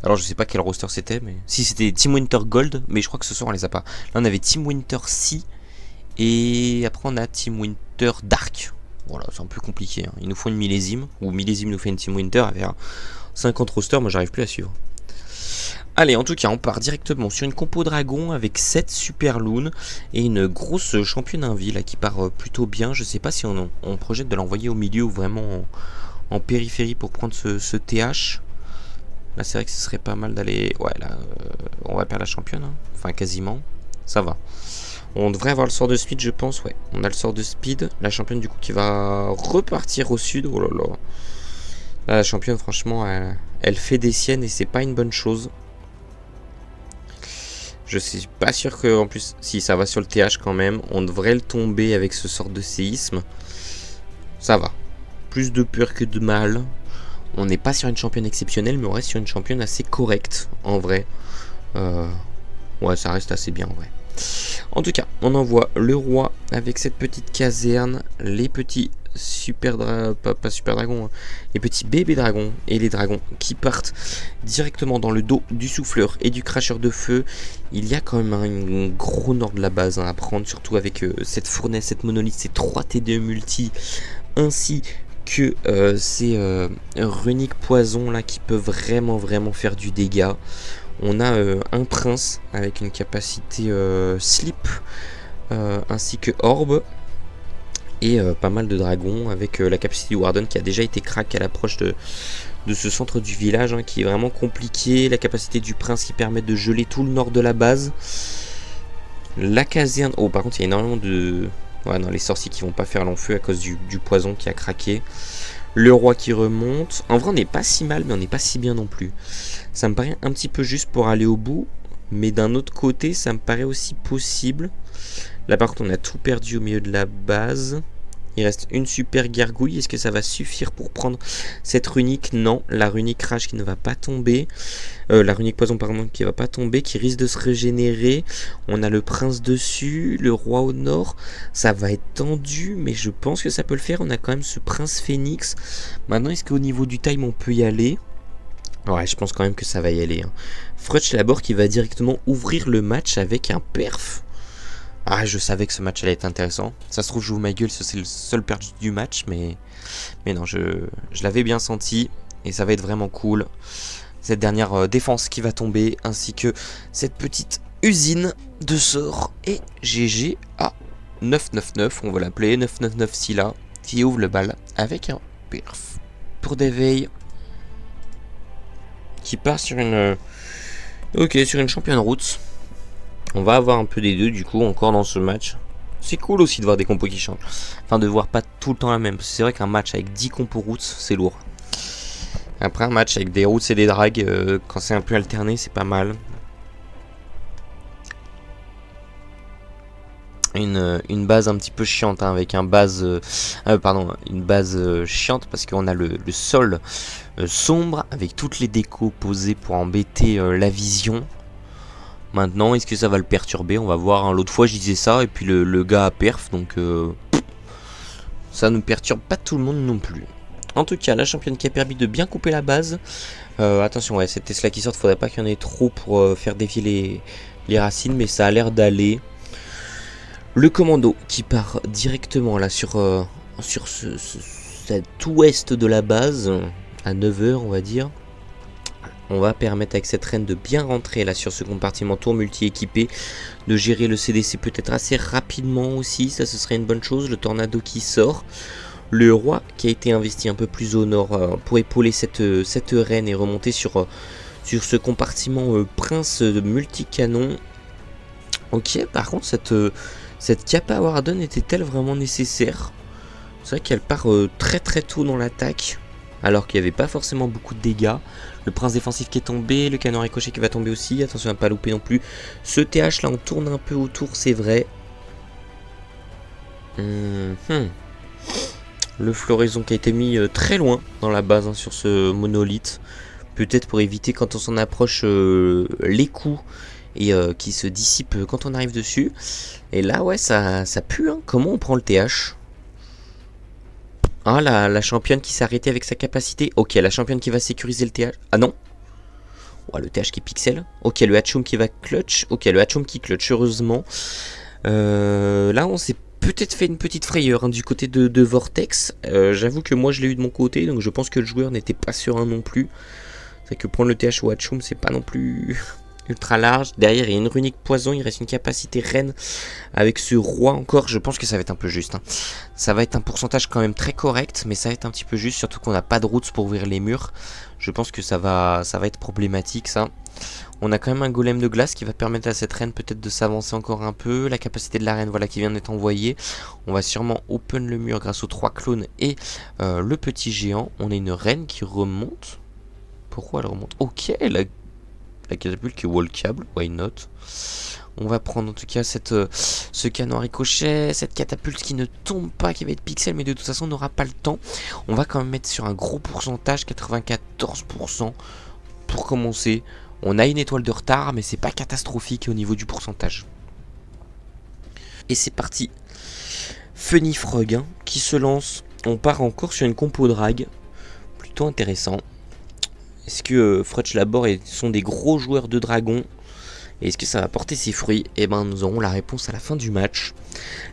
Alors je sais pas quel roster c'était, mais si c'était Team Winter Gold, mais je crois que ce soir on les a pas. Là on avait Team Winter Sea et après on a Team Winter Dark. Voilà, c'est un peu compliqué. Hein. Ils nous font une millésime, ou millésime nous fait une Team Winter avec 50 rosters, moi j'arrive plus à suivre. Allez, en tout cas, on part directement sur une compo dragon avec 7 super loons et une grosse championne invie là qui part plutôt bien. Je sais pas si on projette de l'envoyer au milieu ou vraiment en périphérie pour prendre ce TH. Là, c'est vrai que ce serait pas mal d'aller. Ouais, là, on va perdre la championne. Hein. Enfin, quasiment. Ça va. On devrait avoir le sort de speed, je pense. Ouais, on a le sort de speed. La championne, du coup, qui va repartir au sud. Oh là là. Là, la championne, franchement, elle fait des siennes et c'est pas une bonne chose. Je suis pas sûr que, en plus, si ça va sur le TH quand même, on devrait le tomber avec ce sort de séisme. Ça va. Plus de peur que de mal. On n'est pas sur une championne exceptionnelle, mais on reste sur une championne assez correcte, en vrai. Ouais, ça reste assez bien, en vrai. En tout cas, on envoie le roi avec cette petite caserne, les petits super dragons, pas super dragons, hein, les petits bébés dragons et les dragons qui partent directement dans le dos du souffleur et du cracheur de feu. Il y a quand même un gros nord de la base à prendre, surtout avec cette fournaise, cette monolithe, ces 3 T2 multi, ainsi que ces runiques poison là qui peuvent vraiment faire du dégât. On a un prince avec une capacité slip ainsi que orbe et pas mal de dragons avec la capacité du warden qui a déjà été crack à l'approche de ce centre du village hein, qui est vraiment compliqué. La capacité du prince qui permet de geler tout le nord de la base. La caserne... Oh par contre il y a énormément de... Ouais non, les sorciers qui vont pas faire long feu à cause du poison qui a craqué. Le roi qui remonte. En vrai on n'est pas si mal mais on n'est pas si bien non plus. Ça me paraît un petit peu juste pour aller au bout. Mais d'un autre côté ça me paraît aussi possible. Là par contre on a tout perdu au milieu de la base. Il reste une super gargouille. Est-ce que ça va suffire pour prendre cette runique? Non, la runique rage qui ne va pas tomber. La runique poison pardon qui va pas tomber, qui risque de se régénérer. On a le prince dessus, le roi au nord. Ça va être tendu, mais je pense que ça peut le faire. On a quand même ce prince phénix. Maintenant, est-ce qu'au niveau du time on peut y aller? Ouais, je pense quand même que ça va y aller. Hein. Frutch Labor qui va directement ouvrir le match avec un perf. Ah, je savais que ce match allait être intéressant. Ça se trouve, je joue ma gueule, c'est le seul perdu du match, mais non, je l'avais bien senti et ça va être vraiment cool. Cette dernière défense qui va tomber, ainsi que cette petite usine de sorts. Et GG à 999, on va l'appeler 999 Scylla, qui ouvre le bal avec un perf. Pour Deveil, qui part sur une... Ok, sur une championne route. On va avoir un peu des deux du coup encore dans ce match. C'est cool aussi de voir des compos qui changent. Enfin de voir pas tout le temps la même. C'est vrai qu'un match avec 10 compos routes c'est lourd. Après un match avec des routes et des drags, quand c'est un peu alterné c'est pas mal. Une base un petit peu chiante hein, avec un base... une base chiante parce qu'on a le sol sombre avec toutes les décos posées pour embêter la vision. Maintenant, est-ce que ça va le perturber? On va voir. Hein. L'autre fois, je disais ça, et puis le gars a perf, donc ça ne perturbe pas tout le monde non plus. En tout cas, la championne qui a permis de bien couper la base. Attention, ouais, cette Tesla qui sort, faudrait pas qu'il y en ait trop pour faire défiler les racines, mais ça a l'air d'aller. Le commando qui part directement là sur cet ouest de la base, à 9h, on va dire. On va permettre avec cette reine de bien rentrer là sur ce compartiment tour multi-équipé, de gérer le CDC peut-être assez rapidement aussi, ça ce serait une bonne chose. Le tornado qui sort, le roi qui a été investi un peu plus au nord pour épauler cette reine et remonter sur ce compartiment prince multicanon. Ok, par contre cette Kappa Warden était-elle vraiment nécessaire? C'est vrai qu'elle part très tôt dans l'attaque, alors qu'il n'y avait pas forcément beaucoup de dégâts. Le prince défensif qui est tombé, le canon ricochet qui va tomber aussi, attention à ne pas louper non plus. Ce TH là on tourne un peu autour, c'est vrai. Le floraison qui a été mis très loin dans la base hein, sur ce monolithe. Peut-être pour éviter quand on s'en approche les coups et qui se dissipent quand on arrive dessus. Et là ouais ça pue hein. Comment on prend le TH? Ah, la championne qui s'est arrêtée avec sa capacité. Ok, la championne qui va sécuriser le TH. Ah non. Ouais, le TH qui pixel. Ok, le Hatchoum qui va clutch. Ok, le Hatchoum qui clutch, heureusement. Là, on s'est peut-être fait une petite frayeur hein, du côté de Vortex. J'avoue que moi, je l'ai eu de mon côté, donc je pense que le joueur n'était pas serein non plus. C'est que prendre le TH au Hatchoum, c'est pas non plus ultra large. Derrière, il y a une runique poison, il reste une capacité reine avec ce roi encore. Je pense que ça va être un peu juste. Hein. Ça va être un pourcentage quand même très correct, mais ça va être un petit peu juste, surtout qu'on n'a pas de routes pour ouvrir les murs. Je pense que ça va être problématique ça. On a quand même un golem de glace qui va permettre à cette reine peut-être de s'avancer encore un peu. La capacité de la reine voilà, qui vient d'être envoyée. On va sûrement open le mur grâce aux 3 clones et le petit géant. On a une reine qui remonte. Pourquoi elle remonte? Ok, la catapulte qui est wallcable, why not? On va prendre en tout cas ce canon à ricochet, cette catapulte qui ne tombe pas, qui va être pixel, mais de toute façon on n'aura pas le temps. On va quand même mettre sur un gros pourcentage, 94% pour commencer. On a une étoile de retard, mais c'est pas catastrophique au niveau du pourcentage. Et c'est parti. Funny Frog hein, qui se lance. On part encore sur une compo drag. Plutôt intéressant. Est-ce que Frutch Labor sont des gros joueurs de dragon? Et est-ce que ça va porter ses fruits? Eh ben nous aurons la réponse à la fin du match.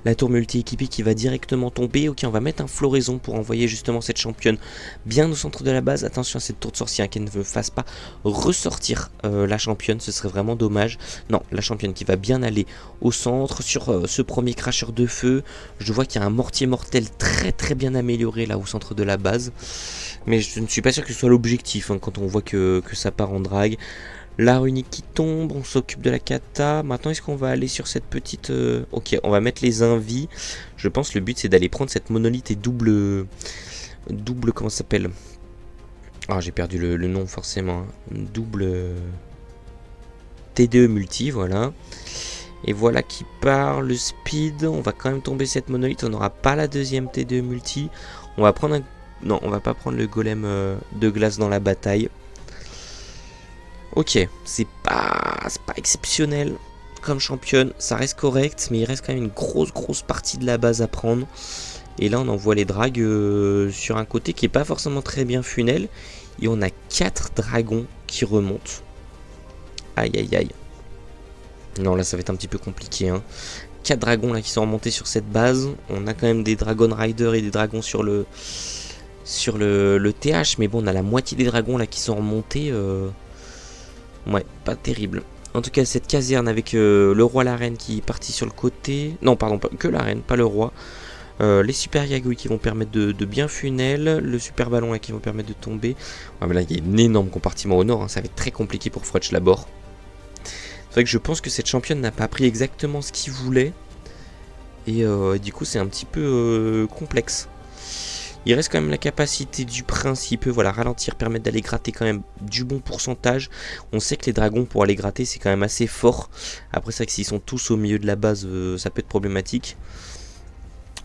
La tour multi-équipée qui va directement tomber. Ok, on va mettre un floraison pour envoyer justement cette championne bien au centre de la base. Attention à cette tour de sorcier hein, qu'elle ne fasse pas ressortir la championne. Ce serait vraiment dommage. Non, la championne qui va bien aller au centre. Sur ce premier cracheur de feu, je vois qu'il y a un mortier mortel très très bien amélioré là au centre de la base. Mais je ne suis pas sûr que ce soit l'objectif hein, quand on voit que ça part en drague. La runique qui tombe, on s'occupe de la kata. Maintenant, est-ce qu'on va aller sur cette petite... Ok, on va mettre les invis. Je pense le but, c'est d'aller prendre cette monolithe et double... Comment ça s'appelle? Ah, j'ai perdu le nom, forcément. Double... TDE multi, voilà. Et voilà qui part, le speed. On va quand même tomber cette monolithe. On n'aura pas la deuxième TDE multi. On va prendre un... Non, on va pas prendre le golem de glace dans la bataille. Ok, c'est pas exceptionnel comme championne, ça reste correct, mais il reste quand même une grosse partie de la base à prendre. Et là on envoie les dragues sur un côté qui est pas forcément très bien funnel. Et on a 4 dragons qui remontent. Aïe. Non là ça va être un petit peu compliqué hein. 4 dragons là qui sont remontés sur cette base. On a quand même des Dragon Rider et des dragons sur le TH. Mais bon on a la moitié des dragons là qui sont remontés. Ouais, pas terrible. En tout cas, cette caserne avec le roi, la reine qui est parti sur le côté. Non, pardon, que la reine, pas le roi. Les super Yagui qui vont permettre de bien funnel. Le super ballon là qui vont permettre de tomber. Ouais, mais là, il y a un énorme compartiment au nord. Hein, ça va être très compliqué pour Frutch Labor. C'est vrai que je pense que cette championne n'a pas pris exactement ce qu'il voulait. Et du coup, c'est un petit peu complexe. Il reste quand même la capacité du prince, il peut voilà, ralentir, permettre d'aller gratter quand même du bon pourcentage. On sait que les dragons pour aller gratter c'est quand même assez fort. Après c'est vrai que s'ils sont tous au milieu de la base ça peut être problématique.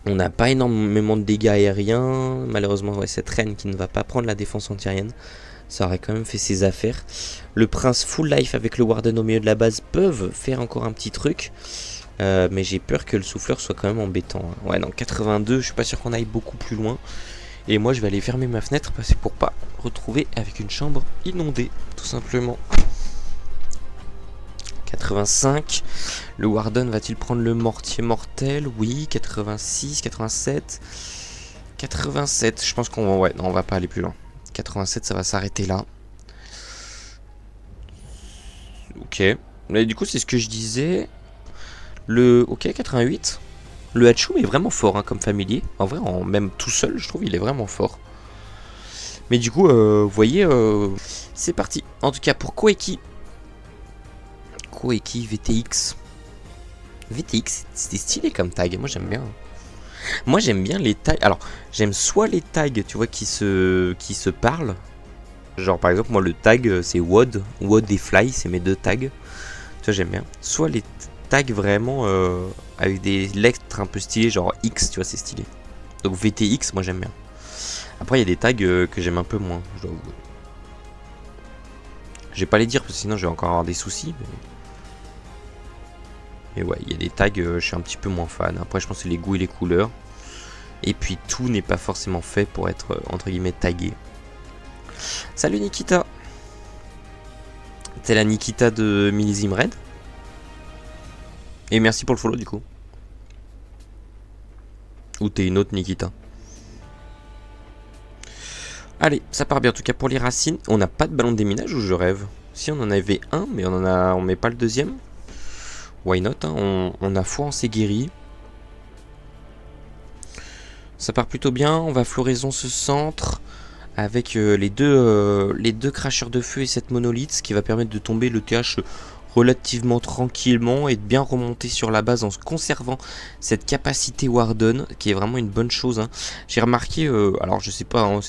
On n'a pas énormément de dégâts aériens. Malheureusement ouais, cette reine qui ne va pas prendre la défense antiaérienne. Ça aurait quand même fait ses affaires. Le prince full life avec le warden au milieu de la base peuvent faire encore un petit truc. Mais j'ai peur que le souffleur soit quand même embêtant. Ouais, non, 82, je suis pas sûr qu'on aille beaucoup plus loin. Et moi, je vais aller fermer ma fenêtre parce que pour pas retrouver avec une chambre inondée, tout simplement. 85. Le Warden va-t-il prendre le mortier mortel? Oui, 86, 87. 87, je pense qu'on va... Ouais, non, on va pas aller plus loin. 87, ça va s'arrêter là. Ok. Mais du coup, c'est ce que je disais... Ok, 88. Le Hatchoum est vraiment fort hein, comme familier. En vrai, même tout seul, je trouve il est vraiment fort. Mais du coup, vous voyez, c'est parti. En tout cas, pour Koeki. Koeki VTX. VTX, c'était stylé comme tag. Moi, j'aime bien. Moi, j'aime bien les tags. Alors, j'aime soit les tags, tu vois, qui se parlent. Genre, par exemple, moi, le tag, c'est WOD. WOD et Fly, c'est mes deux tags. Tu vois, j'aime bien. Soit les tags vraiment avec des lettres un peu stylées, genre X, tu vois, c'est stylé. Donc VTX, moi j'aime bien. Après, il y a des tags que j'aime un peu moins, je dois avouer. Je vais pas les dire parce que sinon je vais encore avoir des soucis. Mais ouais, il y a des tags, je suis un petit peu moins fan. Après, je pense que c'est les goûts et les couleurs. Et puis tout n'est pas forcément fait pour être entre guillemets tagué. Salut Nikita. T'es la Nikita de Millésime Red. Et merci pour le follow du coup. Ou t'es une autre Nikita. Allez, ça part bien en tout cas pour les racines. On n'a pas de ballon de déminage ou je rêve? Si on en avait un, mais on met pas le deuxième. Why not hein, on a foi en Seguiri. Ça part plutôt bien. On va floraison ce centre avec les deux cracheurs de feu et cette monolithe, ce qui va permettre de tomber le TH relativement tranquillement et de bien remonter sur la base en conservant cette capacité Warden, qui est vraiment une bonne chose. Hein. J'ai remarqué, alors je sais pas, hein,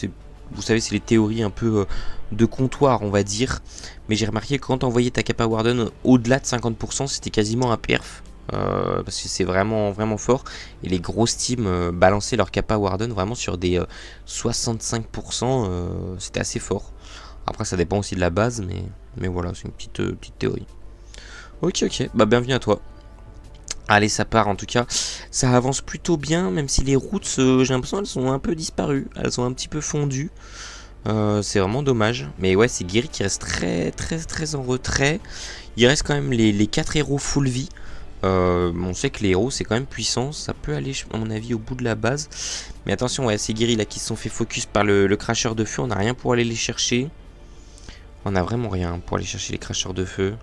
vous savez, c'est les théories un peu de comptoir, on va dire. Mais j'ai remarqué que quand t'envoyais ta capa Warden au-delà de 50%, c'était quasiment un perf. Parce que c'est vraiment, vraiment fort. Et les grosses teams balançaient leur capa Warden vraiment sur des 65%. C'était assez fort. Après, ça dépend aussi de la base, mais voilà, c'est une petite théorie. Ok, bah bienvenue à toi. Allez, ça part en tout cas. Ça avance plutôt bien, même si les routes, j'ai l'impression elles sont un peu disparues. Elles sont un petit peu fondues. C'est vraiment dommage. Mais ouais, c'est Guiri qui reste très en retrait. Il reste quand même les 4 héros full vie. On sait que les héros c'est quand même puissant. Ça peut aller à mon avis au bout de la base. Mais attention, ouais, c'est Guiri là qui se sont fait focus par le cracheur de feu. On n'a rien pour aller les chercher. On a vraiment rien pour aller chercher les cracheurs de feu.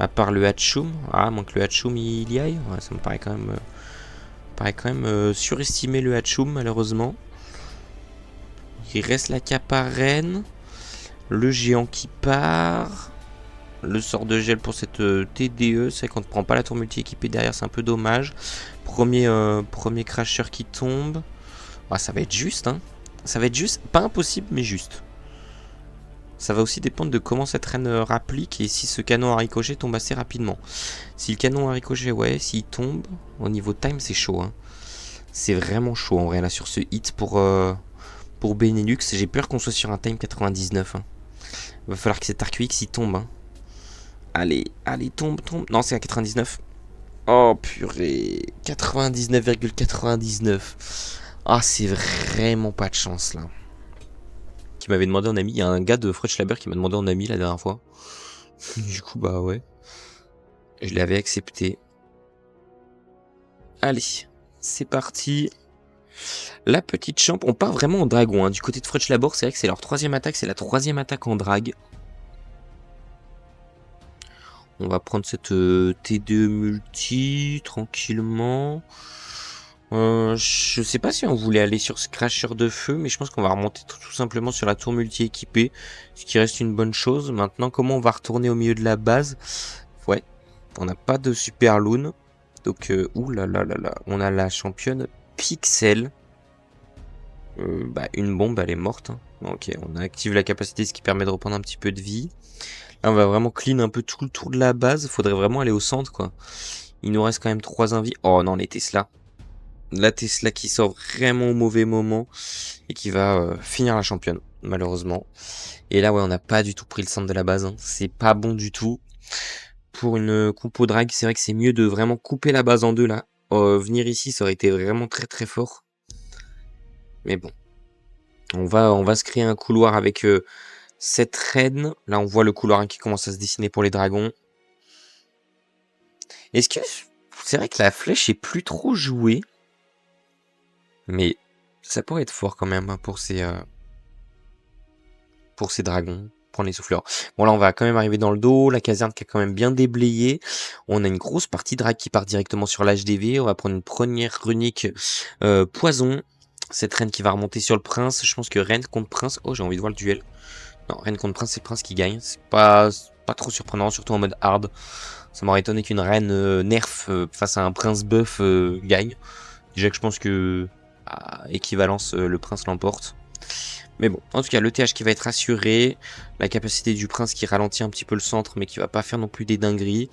À part le Hatchoum. Ah, moins que le Hatchoum il y aille. Ouais, ça me paraît quand même, surestimé le Hatchoum malheureusement. Il reste la Caparenne. Le géant qui part. Le sort de gel pour cette TDE. C'est qu'on ne prend pas la tour multi-équipée derrière, c'est un peu dommage. Premier crasheur qui tombe. Ah, ça va être juste, hein. Ça va être juste, pas impossible, mais juste. Ça va aussi dépendre de comment cette reine rapplique et si ce canon à ricochet tombe assez rapidement. Si le canon à ricochet, ouais, s'il tombe, au niveau time, c'est chaud. Hein. C'est vraiment chaud en vrai là sur ce hit pour Benelux. J'ai peur qu'on soit sur un time 99. Hein. Va falloir que cet Arcuix y tombe. Hein. Allez, tombe. Non, c'est à 99. Oh purée. 99,99. Ah, c'est vraiment pas de chance là. Qui m'avait demandé en ami. Il y a un gars de Fretchlaber qui m'a demandé en ami la dernière fois. Du coup, bah ouais. Je l'avais accepté. Allez, c'est parti. La petite champ. On part vraiment en dragon. Hein. Du côté de Fretchlaber, c'est vrai que c'est leur troisième attaque. C'est la troisième attaque en drague. On va prendre cette T2 multi tranquillement. Je sais pas si on voulait aller sur ce cracheur de feu, mais je pense qu'on va remonter tout simplement sur la tour multi équipée, ce qui reste une bonne chose. Maintenant, comment on va retourner au milieu de la base? Ouais, on n'a pas de super loon. Donc, ouh là là là là, on a la championne Pixel. Une bombe, elle est morte. Hein. Ok, on active la capacité, ce qui permet de reprendre un petit peu de vie. Là, on va vraiment clean un peu tout le tour de la base. Faudrait vraiment aller au centre, quoi. Il nous reste quand même 3 invies. Oh non, les Tesla. La Tesla qui sort vraiment au mauvais moment et qui va finir la championne, malheureusement. Et là, ouais, on n'a pas du tout pris le centre de la base. Hein. C'est pas bon du tout. Pour une compo drag, c'est vrai que c'est mieux de vraiment couper la base en deux, là. Venir ici, ça aurait été vraiment très fort. Mais bon. On va se créer un couloir avec cette reine. Là, on voit le couloir qui commence à se dessiner pour les dragons. Est-ce que... C'est vrai que la flèche est plus trop jouée. Mais ça pourrait être fort quand même hein, pour ces dragons. Prendre les souffleurs. Bon là on va quand même arriver dans le dos. La caserne qui est quand même bien déblayée. On a une grosse partie drag qui part directement sur l'HDV. On va prendre une première runique poison. Cette reine qui va remonter sur le prince. Je pense que reine contre prince. Oh j'ai envie de voir le duel. Non, reine contre prince, c'est le prince qui gagne. C'est pas trop surprenant, surtout en mode hard. Ça m'aurait étonné qu'une reine nerf face à un prince buff gagne. Déjà que je pense que équivalence, le prince l'emporte. Mais bon, en tout cas, le TH qui va être assuré. La capacité du prince qui ralentit un petit peu le centre, mais qui va pas faire non plus des dingueries.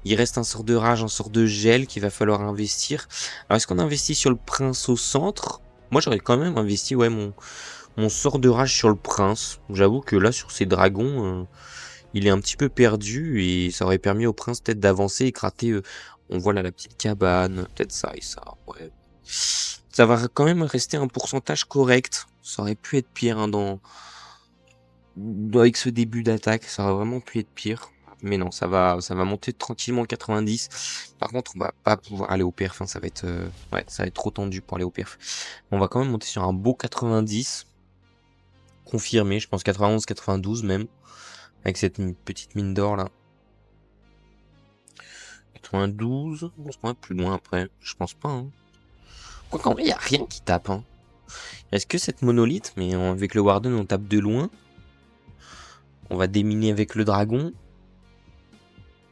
Il reste un sort de rage, un sort de gel qu'il va falloir investir. Alors, est-ce qu'on investit sur le prince au centre? Moi, j'aurais quand même investi, ouais, mon sort de rage sur le prince. J'avoue que là, sur ces dragons, il est un petit peu perdu. Et ça aurait permis au prince peut-être d'avancer et gratter. On voit là la petite cabane, peut-être ça et ça, ouais. Ça va quand même rester un pourcentage correct. Ça aurait pu être pire hein, avec ce début d'attaque, ça aurait vraiment pu être pire. Mais non, ça va monter tranquillement 90. Par contre, on va pas pouvoir aller au perf. Hein, ça va être, ouais, ça va être trop tendu pour aller au perf. On va quand même monter sur un beau 90. Confirmé, je pense 91, 92 même. Avec cette petite mine d'or là. 92, on se voit plus loin après. Je pense pas. Hein. Quoi qu'en vrai, il n'y a rien qui tape. Hein. Est-ce que cette monolithe, mais avec le Warden, on tape de loin. On va déminer avec le dragon.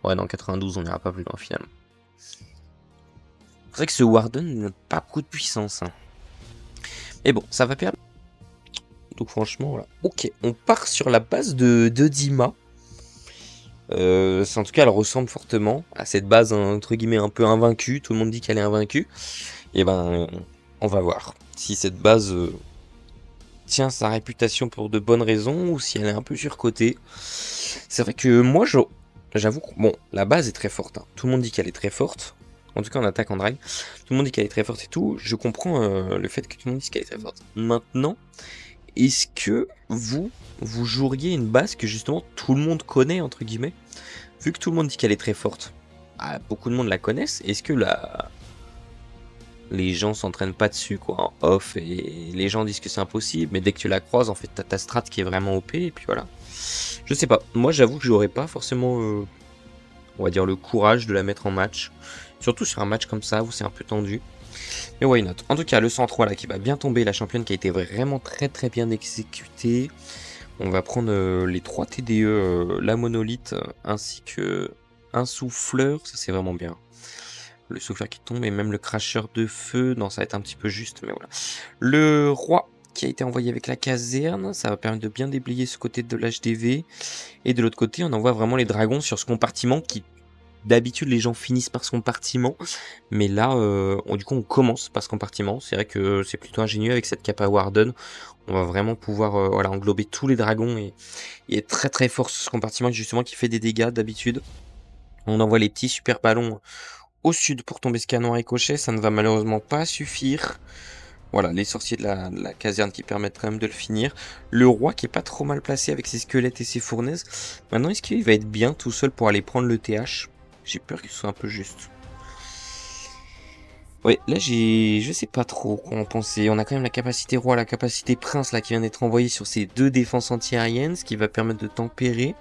Ouais, dans 92, on n'ira pas plus loin finalement. C'est vrai que ce Warden n'a pas beaucoup de puissance. Hein. Mais bon, ça va perdre. Donc franchement, voilà. Ok, on part sur la base de Dima. En tout cas, elle ressemble fortement à cette base, entre guillemets, un peu invaincue. Tout le monde dit qu'elle est invaincue. Et ben, on va voir si cette base tient sa réputation pour de bonnes raisons ou si elle est un peu surcotée. C'est vrai que moi, j'avoue que bon, la base est très forte. Hein. Tout le monde dit qu'elle est très forte. En tout cas, en attaque en drag. Tout le monde dit qu'elle est très forte et tout. Je comprends le fait que tout le monde dise qu'elle est très forte. Maintenant, est-ce que vous joueriez une base que justement tout le monde connaît, entre guillemets? Vu que tout le monde dit qu'elle est très forte, beaucoup de monde la connaissent. Est-ce que les gens s'entraînent pas dessus, quoi, en off, et les gens disent que c'est impossible, mais dès que tu la croises, en fait, t'as ta strat qui est vraiment OP, et puis voilà. Je sais pas, moi j'avoue que j'aurais pas forcément, on va dire, le courage de la mettre en match. Surtout sur un match comme ça, où c'est un peu tendu. Mais why not. En tout cas, le 103 là, qui va bien tomber, la championne qui a été vraiment très bien exécutée. On va prendre les 3 TDE, la monolithe, ainsi que un souffleur, ça c'est vraiment bien. Le souffleur qui tombe et même le cracheur de feu, non ça va être un petit peu juste, mais voilà. Le roi qui a été envoyé avec la caserne, ça va permettre de bien déblayer ce côté de l'HDV. Et de l'autre côté, on envoie vraiment les dragons sur ce compartiment qui, d'habitude, les gens finissent par ce compartiment. Mais là, du coup, on commence par ce compartiment. C'est vrai que c'est plutôt ingénieux avec cette capa Warden. On va vraiment pouvoir voilà, englober tous les dragons et être très fort sur ce compartiment justement qui fait des dégâts d'habitude. On envoie les petits super ballons au sud pour tomber ce canon à ricochet. Ça ne va malheureusement pas suffire. Voilà, les sorciers de la caserne qui permettent quand même de le finir. Le roi qui est pas trop mal placé avec ses squelettes et ses fournaises. Maintenant, est-ce qu'il va être bien tout seul pour aller prendre le TH? J'ai peur qu'il soit un peu juste. Ouais, là je sais pas trop quoi en penser. On a quand même la capacité roi, la capacité prince là qui vient d'être envoyée sur ces 2 défenses anti-aériennes, ce qui va permettre de tempérer.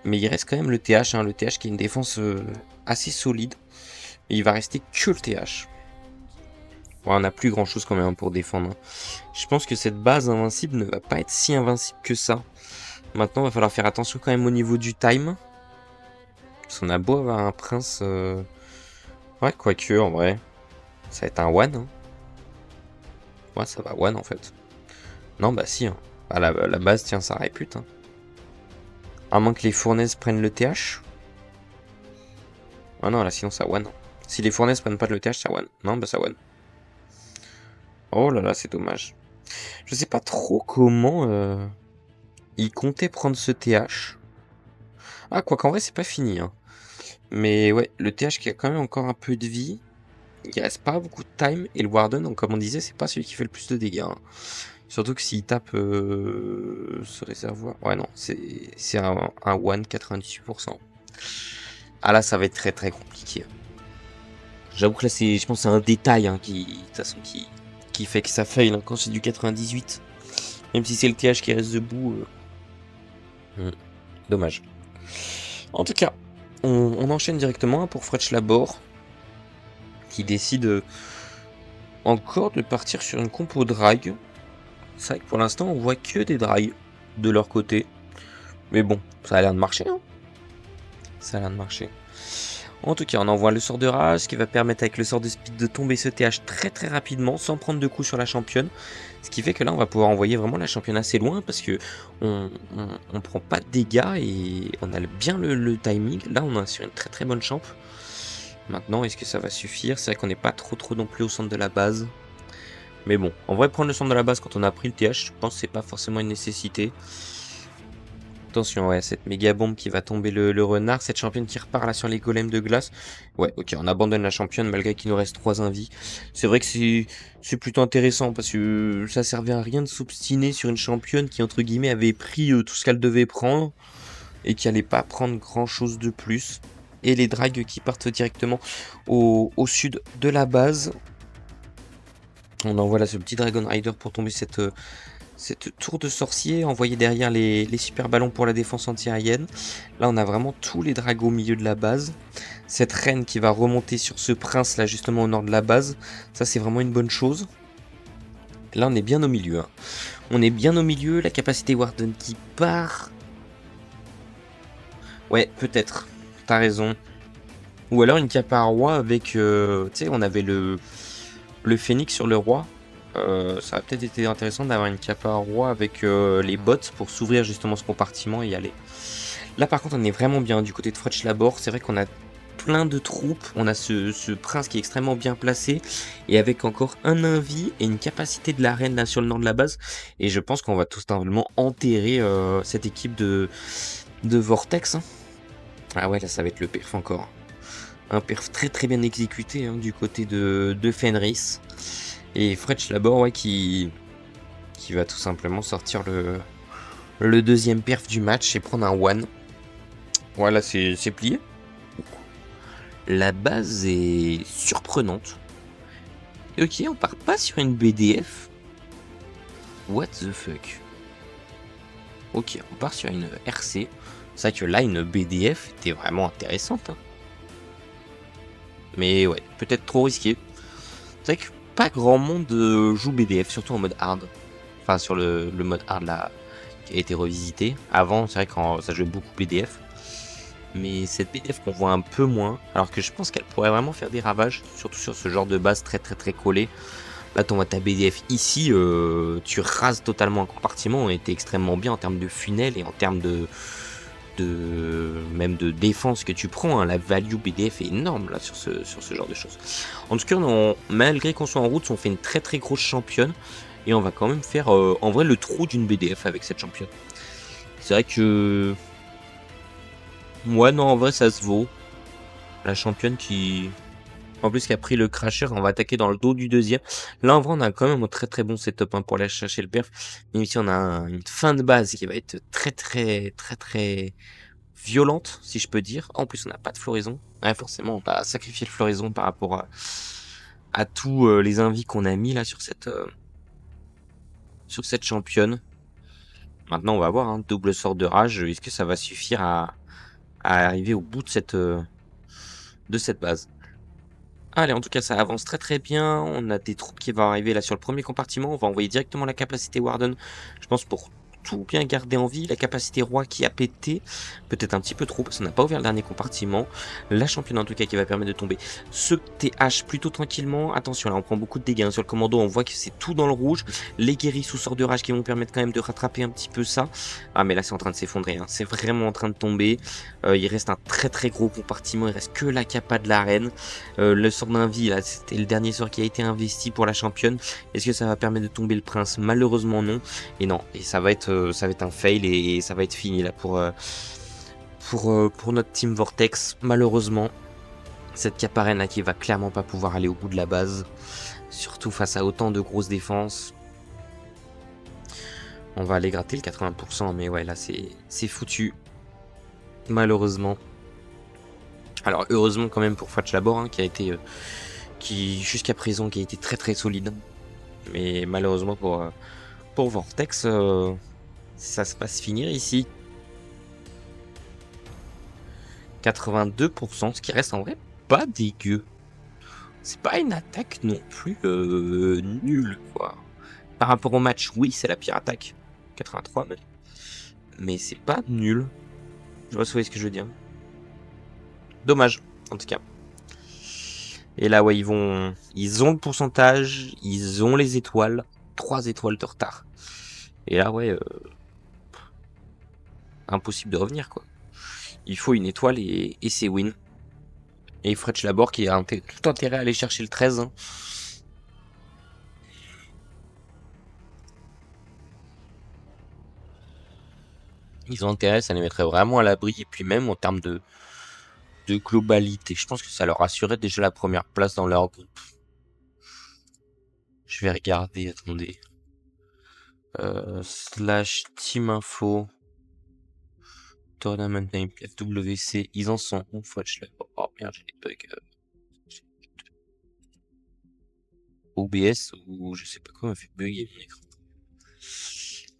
Mais il reste quand même le TH, hein, le TH qui est une défense assez solide. Et il va rester que le TH. Ouais, on n'a plus grand chose quand même pour défendre. Hein. Je pense que cette base invincible ne va pas être si invincible que ça. Maintenant, il va falloir faire attention quand même au niveau du time. Parce qu'on a beau avoir un prince... Ouais, quoique, en vrai. Ça va être un one. Hein. Ouais, ça va one en fait. Non, bah si. Hein. Bah, la base tient sa répute. Hein. À moins que les fournaises prennent le TH. Ah non, là sinon ça one. Si les fournaises prennent pas le TH, ça one. Non, bah ça one. Oh là là, c'est dommage. Je sais pas trop comment il comptait prendre ce TH. Ah, quoi qu'en vrai, c'est pas fini. Hein. Mais ouais, le TH qui a quand même encore un peu de vie. Il reste pas beaucoup de time. Et le Warden, donc, comme on disait, c'est pas celui qui fait le plus de dégâts. Hein. Surtout que s'il tape ce réservoir... Ouais, non, c'est un one 98%. Ah là, ça va être très compliqué. J'avoue que là, je pense que c'est un détail hein, de toute façon, qui fait que ça fail hein, quand c'est du 98. Même si c'est le TH qui reste debout. Dommage. En tout cas, on enchaîne directement pour Fretch Labor. Qui décide encore de partir sur une compo drag. C'est vrai que pour l'instant, on voit que des drags de leur côté. Mais bon, ça a l'air de marcher. Hein. Ça a l'air de marcher. En tout cas, on envoie le sort de rage qui va permettre avec le sort de speed de tomber ce TH très rapidement sans prendre de coups sur la championne. Ce qui fait que là, on va pouvoir envoyer vraiment la championne assez loin parce que on prend pas de dégâts et on a bien le timing. Là, on est sur une très bonne champ. Maintenant, est-ce que ça va suffire? C'est vrai qu'on n'est pas trop non plus au centre de la base. Mais bon, en vrai, prendre le centre de la base quand on a pris le TH, je pense que c'est pas forcément une nécessité. Attention, ouais, cette méga bombe qui va tomber le renard. Cette championne qui repart là sur les golems de glace. Ouais, ok, on abandonne la championne malgré qu'il nous reste 3 invis. C'est vrai que c'est plutôt intéressant parce que ça servait à rien de s'obstiner sur une championne qui, entre guillemets, avait pris tout ce qu'elle devait prendre et qui allait pas prendre grand chose de plus. Et les drags qui partent directement au sud de la base. On envoie là ce petit Dragon Rider pour tomber cette tour de sorcier, envoyer derrière les super ballons pour la défense anti-aérienne. Là, on a vraiment tous les dragons au milieu de la base. Cette reine qui va remonter sur ce prince là, justement au nord de la base. Ça, c'est vraiment une bonne chose. Là, on est bien au milieu. Hein. On est bien au milieu. La capacité Warden qui part. Ouais, peut-être. T'as raison. Ou alors une capa à roi avec... tu sais, on avait le phénix sur le roi. Ça aurait peut-être été intéressant d'avoir une capa roi avec les bottes pour s'ouvrir justement ce compartiment et y aller. Là par contre on est vraiment bien du côté de Fretch Labor, c'est vrai qu'on a plein de troupes, on a ce prince qui est extrêmement bien placé et avec encore un invi et une capacité de l'arène là sur le nord de la base et je pense qu'on va tout simplement enterrer cette équipe de Vortex. Hein. Ah ouais là ça va être le perf encore. Un perf très très bien exécuté hein, du côté de Fenris. Et Fretch Labor, ouais, qui va tout simplement sortir le deuxième perf du match et prendre un one. Voilà, c'est plié. La base est surprenante. Et ok, on part pas sur une BDF. What the fuck. Ok, on part sur une RC. C'est vrai que là, une BDF était vraiment intéressante. Hein. Mais ouais, peut-être trop risqué. C'est vrai que pas grand monde joue BDF, surtout en mode hard. Enfin, sur le mode hard là, qui a été revisité. Avant, c'est vrai que ça jouait beaucoup BDF. Mais cette BDF qu'on voit un peu moins, alors que je pense qu'elle pourrait vraiment faire des ravages, surtout sur ce genre de base très très très collé. Là, tu vois ta BDF ici, tu rases totalement un compartiment, et t'es extrêmement bien en termes de funnel et en termes même de défense que tu prends. Hein. La value BDF est énorme là sur ce genre de choses. En tout cas, malgré qu'on soit en route, on fait une très très grosse championne et on va quand même faire en vrai le trou d'une BDF avec cette championne. C'est vrai que ouais, non, en vrai, ça se vaut. La championne qui... En plus, qui a pris le crasher, on va attaquer dans le dos du deuxième. Là, en vrai, on a quand même un très très bon setup hein, pour aller chercher le perf. Même ici, on a une fin de base qui va être très très très très violente, si je peux dire. En plus, on n'a pas de floraison. Ouais, forcément, on va sacrifier le floraison par rapport à tous les invis qu'on a mis là sur cette championne. Maintenant, on va voir, hein, double sort de rage. Est-ce que ça va suffire à arriver au bout de cette base. Allez, en tout cas, ça avance très très bien. On a des troupes qui vont arriver là sur le premier compartiment. On va envoyer directement la capacité Warden, je pense, pour tout bien garder en vie. La capacité Roi qui a pété, peut-être un petit peu trop parce qu'on n'a pas ouvert le dernier compartiment. La championne en tout cas qui va permettre de tomber ce TH plutôt tranquillement. Attention, là on prend beaucoup de dégâts hein. Sur le commando. On voit que c'est tout dans le rouge. Les guéris sous sort de rage qui vont permettre quand même de rattraper un petit peu ça. Ah mais là c'est en train de s'effondrer, hein. C'est vraiment en train de tomber. Il reste un très très gros compartiment. Il reste que la capa de l'arène. Le sort d'invie, là, c'était le dernier sort qui a été investi pour la championne. Est-ce que ça va permettre de tomber le prince? Malheureusement non. Et non, et ça va être un fail et ça va être fini là pour notre team Vortex. Malheureusement, cette caparène là qui va clairement pas pouvoir aller au bout de la base. Surtout face à autant de grosses défenses. On va aller gratter le 80%, mais ouais, là c'est foutu. Malheureusement. Alors heureusement quand même pour Fretch Labor hein, qui a été qui jusqu'à présent qui a été très très solide, mais malheureusement pour Vortex ça se passe finir ici. 82%, ce qui reste en vrai pas dégueu. C'est pas une attaque non plus nulle quoi. Par rapport au match, oui c'est la pire attaque, 83 même, mais c'est pas nul. Je vois ce que je veux dire. Dommage en tout cas. Et là, ouais, ils ont le pourcentage, ils ont les étoiles, 3 étoiles de retard. Et là, ouais, impossible de revenir, quoi. Il faut une étoile et c'est win. Et Fretch Labor qui a tout intérêt à aller chercher le 13. Hein. ils ont intérêt, ça les mettrait vraiment à l'abri. Et puis même en termes de globalité, je pense que ça leur assurait déjà la première place dans leur groupe. Je vais regarder, attendez. Slash Team Info. Tournament Name FWC, ils en sont où? Oh merde, j'ai des bugs. OBS ou je sais pas quoi m'a fait bugger mon écran.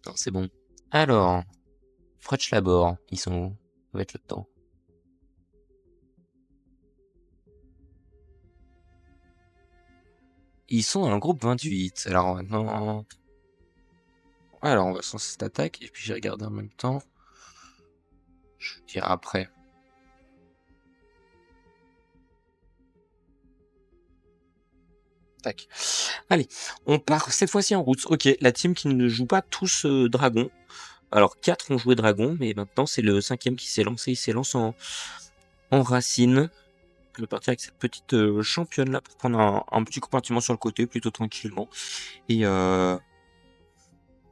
Non, c'est bon. Alors, Fretch Labor, ils sont où? Ça va être là-dedans. Ils sont dans le groupe 28. Alors maintenant. Alors on va sur cette attaque et puis j'ai regardé en même temps. Je vous dirai après. Tac. Allez, on part cette fois-ci en route. Ok, la team qui ne joue pas tous dragon. Alors 4 ont joué dragon, mais maintenant c'est le 5e qui s'est lancé. Il s'élance en racine. Je vais partir avec cette petite championne là pour prendre un petit compartiment sur le côté plutôt tranquillement. Et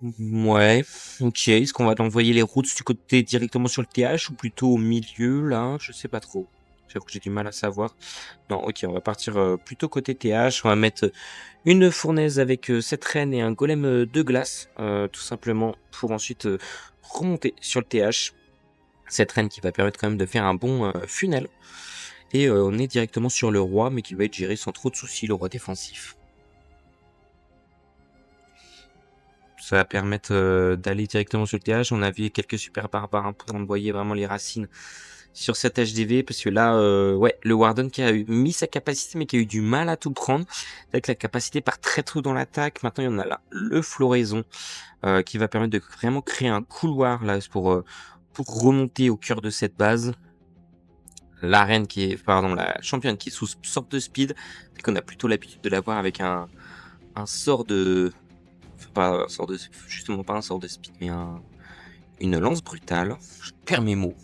ouais, ok. Est-ce qu'on va envoyer les routes du côté directement sur le TH ou plutôt au milieu là? Je sais pas trop. J'avoue que j'ai du mal à savoir. Non, ok, on va partir plutôt côté TH. On va mettre une fournaise avec 7 reines et un golem de glace, tout simplement, pour ensuite remonter sur le TH. Cette reine qui va permettre quand même de faire un bon funnel. Et on est directement sur le roi, mais qui va être géré sans trop de soucis, le roi défensif. Ça va permettre d'aller directement sur le TH. On a vu quelques super barbares pour envoyer vraiment les racines sur cet HDV, parce que là, ouais, le Warden qui a mis sa capacité, mais qui a eu du mal à tout prendre. Avec la capacité part très tôt dans l'attaque. Maintenant, il y en a là le floraison, qui va permettre de vraiment créer un couloir là pour remonter au cœur de cette base. La reine qui est, pardon, la championne qui est sous sorte de speed, c'est qu'on a plutôt l'habitude de la voir avec un sort de, enfin, pas un sort de, justement pas un sort de speed, mais une lance brutale. Je perds mes mots.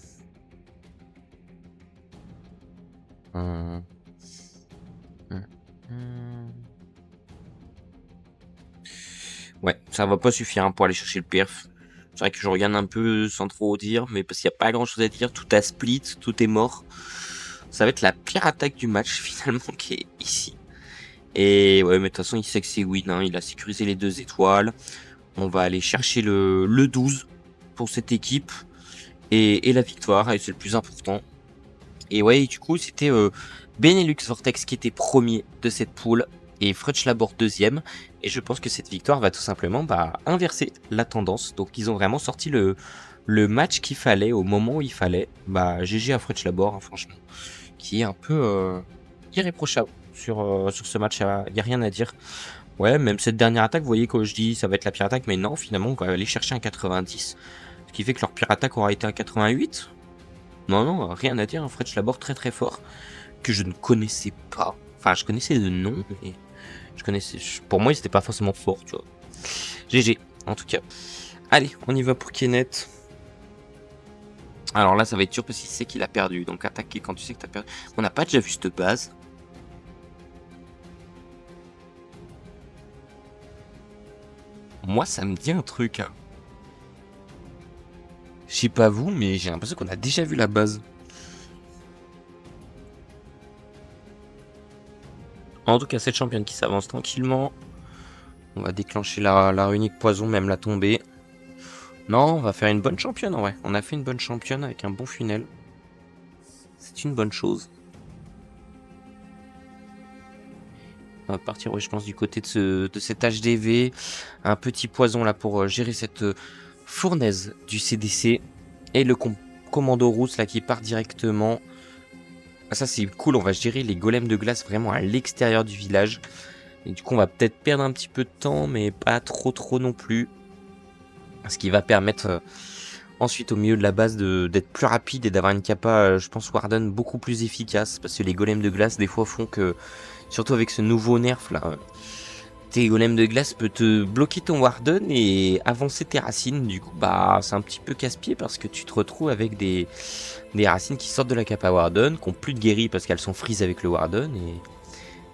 Ouais, ça va pas suffire pour aller chercher le perf. C'est vrai que je regarde un peu sans trop dire, mais parce qu'il n'y a pas grand chose à dire, tout a split, tout est mort. Ça va être la pire attaque du match finalement qui est ici. Et ouais, mais de toute façon, il sait que c'est win, hein. Il a sécurisé les 2 étoiles. On va aller chercher le 12 pour cette équipe. Et la victoire, et c'est le plus important. Et ouais, du coup, c'était Benelux Vortex qui était premier de cette poule et Frutch Labor deuxième. Et je pense que cette victoire va tout simplement inverser la tendance. Donc ils ont vraiment sorti le match qu'il fallait au moment où il fallait. GG à Frutch Labor, hein, franchement, qui est un peu irréprochable sur ce match. Il n'y a rien à dire. Ouais, même cette dernière attaque, vous voyez, quand je dis ça va être la pire attaque, mais non, finalement, on va aller chercher un 90. Ce qui fait que leur pire attaque aura été un 88. Non, rien à dire, un Fretch Labor très très fort, que je ne connaissais pas. Enfin, je connaissais de nom, mais je connaissais. Pour moi, ils n'étaient pas forcément forts, tu vois. GG, en tout cas. Allez, on y va pour Kenneth. Alors là, ça va être dur parce qu'il sait qu'il a perdu. Donc attaquer quand tu sais que tu as perdu. On n'a pas déjà vu cette base. Moi, ça me dit un truc. Hein. Je sais pas vous, mais j'ai l'impression qu'on a déjà vu la base. En tout cas, cette championne qui s'avance tranquillement. On va déclencher la runique poison, même la tomber. Non, on va faire une bonne championne, ouais. On a fait une bonne championne avec un bon funnel. C'est une bonne chose. On va partir, ouais, je pense, du côté de cet HDV. Un petit poison là pour gérer cette fournaise du CDC. Et le commando rousse là qui part directement. Ah, ça c'est cool, on va gérer les golems de glace vraiment à l'extérieur du village. Et du coup on va peut-être perdre un petit peu de temps, mais pas trop non plus. Ce qui va permettre ensuite au milieu de la base d'être plus rapide et d'avoir une capa, je pense, Warden beaucoup plus efficace. Parce que les golems de glace des fois font que, surtout avec ce nouveau nerf là, tes golems de glace peuvent te bloquer ton Warden et avancer tes racines. Du coup c'est un petit peu casse-pied parce que tu te retrouves avec des racines qui sortent de la capa Warden, qui ont plus de guéri parce qu'elles sont freeze avec le Warden.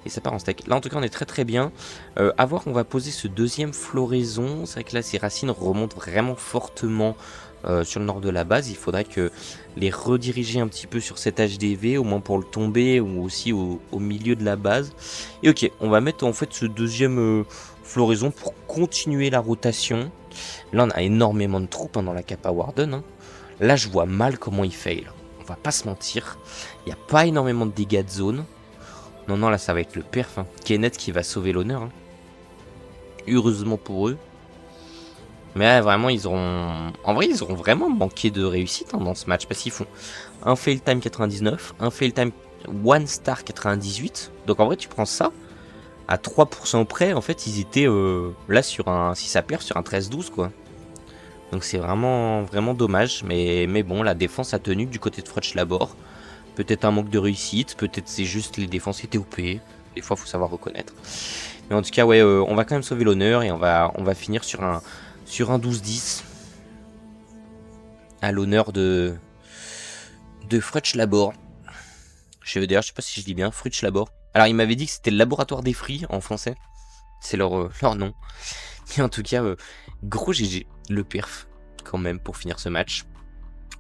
et ça part en steak. Là en tout cas on est très très bien. À voir, on va poser ce deuxième floraison. C'est vrai que là ces racines remontent vraiment fortement sur le nord de la base. Il faudrait que les rediriger un petit peu sur cet HDV, au moins pour le tomber, ou aussi au milieu de la base. Et ok, on va mettre en fait ce deuxième floraison pour continuer la rotation. Là on a énormément de troupes dans la Kappa Warden. Hein. Là je vois mal comment il fail. On va pas se mentir. Il n'y a pas énormément de dégâts de zone. Non, non, là ça va être le perf. Hein. Kenneth qui va sauver l'honneur. Hein. Heureusement pour eux. Mais là, vraiment, ils auront... En vrai, ils auront vraiment manqué de réussite dans ce match. Parce qu'ils font un fail time 99, un fail time 1 star 98. Donc en vrai, tu prends ça. À 3% près, en fait, ils étaient là sur un... Si ça perd, sur un 13-12, quoi. Donc c'est vraiment, vraiment dommage. Mais bon, la défense a tenu du côté de Frutch Labor. Peut-être un manque de réussite. Peut-être c'est juste les défenses qui étaient OP. Des fois, il faut savoir reconnaître. Mais en tout cas, ouais, on va quand même sauver l'honneur. Et on va finir sur un 12-10 à l'honneur de Frutch Labor. D'ailleurs, je sais pas si je dis bien Frutch Labor. Alors, il m'avait dit que c'était le laboratoire des fruits en français. C'est leur nom. Mais en tout cas, gros GG, le perf quand même pour finir ce match.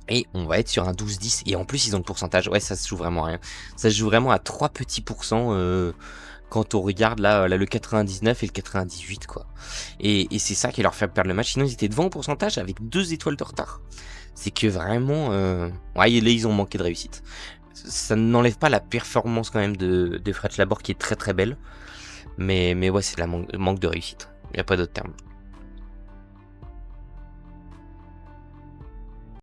Et on va être sur un 12-10. Et en plus, ils ont le pourcentage. Ouais, ça se joue vraiment à rien. Ça se joue vraiment à 3 petits pourcents. Quand on regarde là, le 99 et le 98 quoi. Et c'est ça qui leur fait perdre le match. Sinon ils étaient devant au pourcentage avec 2 étoiles de retard. C'est que vraiment... Ouais, là ils ont manqué de réussite. Ça n'enlève pas la performance quand même de Frutch Labor qui est très très belle. Mais ouais, c'est la manque de réussite. Il n'y a pas d'autre terme.